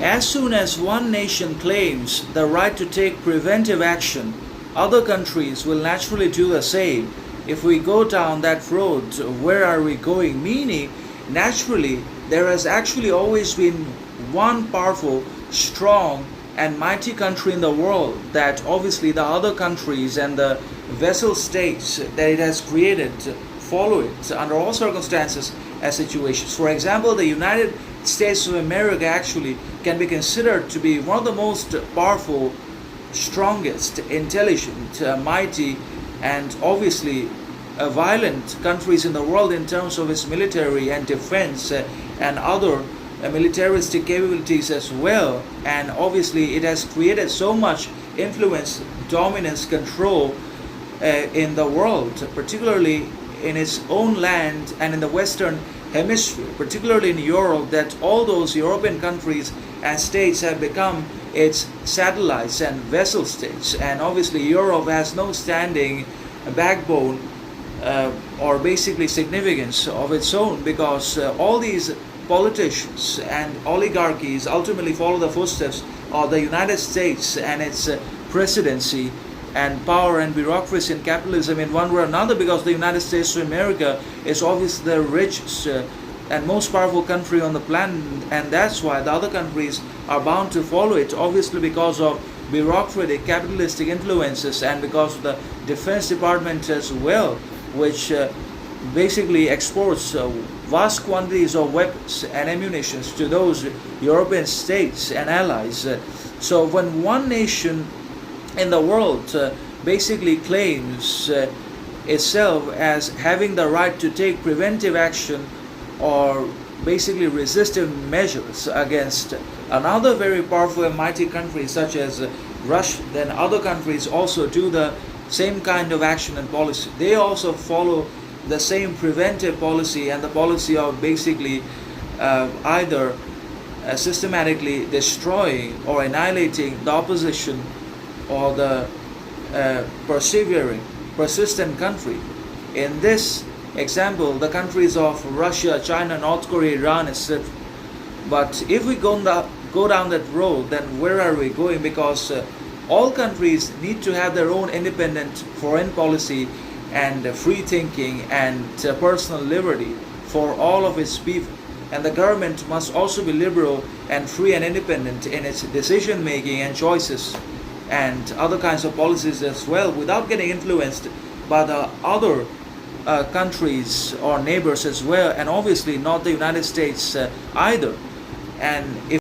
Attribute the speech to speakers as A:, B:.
A: As soon as one nation claims the right to take preventive action, other countries will naturally do the same. If we go down that road, where are we going? Meaning, naturally, there has actually always been one powerful, strong, and mighty country in the world that obviously the other countries and the vessel states that it has created follow it under all circumstances and situations. For example, the United States of America actually can be considered to be one of the most powerful, strongest, intelligent, mighty, and obviously violent countries in the world in terms of its military and defense and other militaristic capabilities as well. And obviously it has created so much influence, dominance, control in the world, particularly in its own land and in the Western Hemisphere, particularly in Europe, that all those European countries and states have become its satellites and vessel states. And obviously Europe has no standing backbone or basically significance of its own, because all these politicians and oligarchies ultimately follow the footsteps of the United States and its presidency and power and bureaucracy and capitalism in one way or another, because the United States of America is obviously the richest and most powerful country on the planet, and that's why the other countries are bound to follow it, obviously because of bureaucratic capitalistic influences and because of the Defense Department as well, which basically exports vast quantities of weapons and ammunition to those European states and allies. So when one nation in the world basically claims itself as having the right to take preventive action or basically resistive measures against another very powerful and mighty country such as Russia, then other countries also do the same kind of action and policy. They also follow the same preventive policy and the policy of basically either systematically destroying or annihilating the opposition or the persistent country. In this example, the countries of Russia, China, North Korea, Iran, etc. But if we go down that road, then where are we going? Because all countries need to have their own independent foreign policy and free thinking and personal liberty for all of its people. And the government must also be liberal and free and independent in its decision making and choices and other kinds of policies as well, without getting influenced by the other countries or neighbors as well, and obviously not the United States either. And if